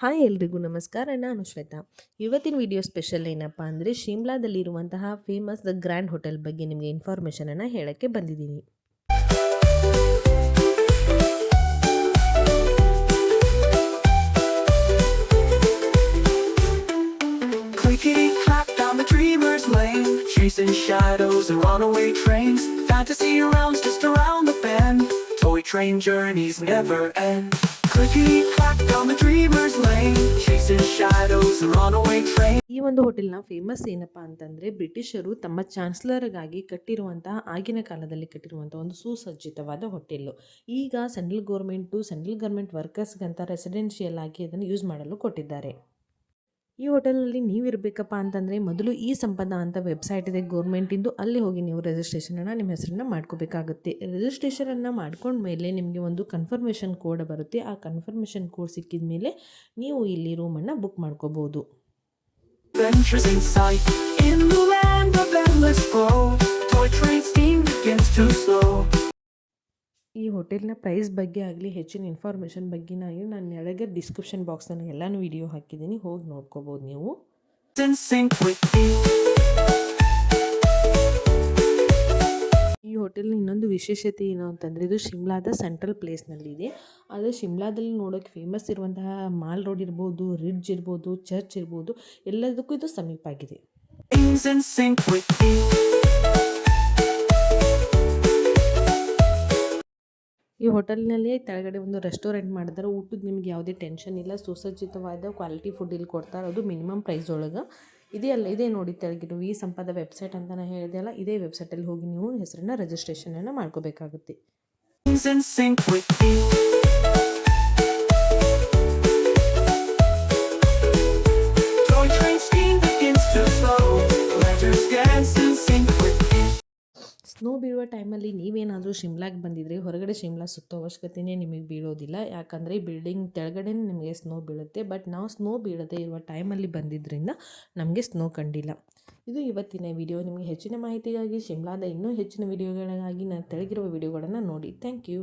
Hi ಎಲ್ರಿಗೂ ನಮಸ್ಕಾರ. ನಾನು ಶ್ವೇತಾ. ಇವತ್ತಿನ ವಿಡಿಯೋ ಸ್ಪೆಷಲ್ ಏನಪ್ಪ ಅಂದರೆ ಶಿಮ್ಲಾದಲ್ಲಿರುವಂತಹ ಫೇಮಸ್ ದ ಗ್ರ್ಯಾಂಡ್ ಹೋಟೆಲ್ ಬಗ್ಗೆ ನಿಮಗೆ ಇನ್ಫಾರ್ಮೇಷನನ್ನು ಹೇಳೋಕ್ಕೆ ಬಂದಿದ್ದೀನಿ. Clickety clack down the dreamer's lane, chasing shadows and runaway trains. Fantasy rounds just around the bend. Toy train journeys never end. Clickety clack down the dreamer's lane, chasing shadows and runaway trains. ಈ ಒಂದು ಹೋಟೆಲ್ನ famous ಏನಪ್ಪ ಅಂತಂದರೆ ಬ್ರಿಟಿಷರು ತಮ್ಮ ಚಾನ್ಸಲರ್ಗಾಗಿ ಕಟ್ಟಿರುವಂತಹ ಆಗಿನ ಕಾಲದಲ್ಲಿ ಕಟ್ಟಿರುವಂಥ ಒಂದು ಸುಸಜ್ಜಿತವಾದ ಹೋಟೆಲ್ಲು. ಈಗ ಸೆಂಟ್ರಲ್ ಗೌರ್ಮೆಂಟ್ ವರ್ಕರ್ಸ್ಗಂತ ರೆಸಿಡೆನ್ಷಿಯಲ್ ಆಗಿ ಅದನ್ನು ಯೂಸ್ ಮಾಡಲು ಕೊಟ್ಟಿದ್ದಾರೆ. ಈ ಹೋಟೆಲ್ನಲ್ಲಿ ನೀವಿರಬೇಕಪ್ಪ ಅಂತಂದರೆ ಮೊದಲು ಈ ಸಂಪದ ಅಂತ ವೆಬ್ಸೈಟ್ ಇದೆ ಗೌರ್ಮೆಂಟಿಂದು, ಅಲ್ಲಿ ಹೋಗಿ ನೀವು ರಿಜಿಸ್ಟ್ರೇಷನನ್ನು ನಿಮ್ಮ ಹೆಸರನ್ನು ಮಾಡ್ಕೋಬೇಕಾಗುತ್ತೆ. ರಿಜಿಸ್ಟ್ರೇಷನನ್ನು ಮಾಡ್ಕೊಂಡ್ಮೇಲೆ ನಿಮಗೆ ಒಂದು ಕನ್ಫರ್ಮೇಷನ್ ಕೋಡ್ ಬರುತ್ತೆ. ಆ ಕನ್ಫರ್ಮೇಷನ್ ಕೋಡ್ ಸಿಕ್ಕಿದ ಮೇಲೆ ನೀವು ಇಲ್ಲಿ ರೂಮನ್ನು ಬುಕ್ ಮಾಡ್ಕೋಬೋದು. Adventures in sight, in the land of endless flow. Toy train steam begins to slow. ಈ ಹೋಟೆಲ್ನ ಪ್ರೈಸ್ ಬಗ್ಗೆ ಆಗಲಿ ಹೆಚ್ಚಿನ ಇನ್ಫಾರ್ಮೇಷನ್ ಬಗ್ಗೆ ನಾನು ಎಳಗೆ ಡಿಸ್ಕ್ರಿಪ್ಷನ್ ಬಾಕ್ಸ್ನಲ್ಲಿ ಎಲ್ಲನೂ ವಿಡಿಯೋ ಹಾಕಿದ್ದೀನಿ, ಹೋಗಿ ನೋಡ್ಕೋಬೋದು ನೀವು. In sync with you. ಈ ಹೋಟೆಲ್ನ ಇನ್ನೊಂದು ವಿಶೇಷತೆ ಏನು ಅಂತಂದರೆ ಇದು ಶಿಮ್ಲಾದ ಸೆಂಟ್ರಲ್ ಪ್ಲೇಸ್ನಲ್ಲಿದೆ. ಆದರೆ ಶಿಮ್ಲಾದಲ್ಲಿ ನೋಡೋಕ್ಕೆ ಫೇಮಸ್ ಇರುವಂತಹ ಮಾಲ್ ರೋಡ್ ಇರ್ಬೋದು, ರಿಡ್ಜ್ ಇರ್ಬೋದು, ಚರ್ಚ್ ಇರ್ಬೋದು, ಎಲ್ಲದಕ್ಕೂ ಇದು ಸಮೀಪ ಆಗಿದೆ. Things in sync with you. ಈ ಹೋಟೆಲ್ನಲ್ಲಿ ಕೆಳಗಡೆ ಒಂದು ರೆಸ್ಟೋರೆಂಟ್ ಮಾಡಿದ್ದಾರೆ. ಊಟದ ನಿಮ್ಗೆ ಯಾವುದೇ ಟೆನ್ಷನ್ ಇಲ್ಲ, ಸುಸಜ್ಜಿತವಾದ ಕ್ವಾಲಿಟಿ ಫುಡ್ ಇಲ್ಲಿ ಕೊಡ್ತಾರೆ. ಅದು ಮಿನಿಮಮ್ ಪ್ರೈಸ್ ಒಳಗೆ ಇದೇ ನೋಡಿ ತೆಳಗಿರೋ ಈ ಸಂಪದ ವೆಬ್ಸೈಟ್ ಅಂತ ನಾನು ಹೇಳಿದೆ ಅಲ್ಲ, ಇದೇ ವೆಬ್ಸೈಟಲ್ಲಿ ಹೋಗಿ ನೀವು ಹೆಸರನ್ನ ರಿಜಿಸ್ಟ್ರೇಷನನ್ನು ಮಾಡ್ಕೋಬೇಕಾಗುತ್ತೆ. Things in sync with you. Toy train steam begins to slow. Letters dance in sync with you. Snow ಬೀಳುವ ಟೈಮಲ್ಲಿ ನೀವೇನಾದರೂ ಶಿಮ್ಲಾಗೆ ಬಂದಿದ್ರೆ ಹೊರಗಡೆ ಶಿಮ್ಲಾ ಸುತ್ತೋ ಅವಶ್ಯಕತೆಯೇ ನಿಮಗೆ ಬೀಳೋದಿಲ್ಲ. ಯಾಕಂದರೆ ಬಿಲ್ಡಿಂಗ್ ಕೆಳಗಡೆ ನಿಮಗೆ ಸ್ನೋ ಬೀಳುತ್ತೆ. ಬಟ್ ನಾವು ಸ್ನೋ ಬೀಳದೇ ಇರುವ ಟೈಮಲ್ಲಿ ಬಂದಿದ್ದರಿಂದ ನಮಗೆ ಸ್ನೋ ಕಂಡಿಲ್ಲ. ಇದು ಇವತ್ತಿನ ವಿಡಿಯೋ. ನಿಮಗೆ ಹೆಚ್ಚಿನ ಮಾಹಿತಿಗಾಗಿ ಶಿಮ್ಲಾದ ಇನ್ನೂ ಹೆಚ್ಚಿನ ವಿಡಿಯೋಗಳಿಗಾಗಿ ನಾನು ತೆಳಗಿರುವ ವಿಡಿಯೋಗಳನ್ನು ನೋಡಿ. Thank you.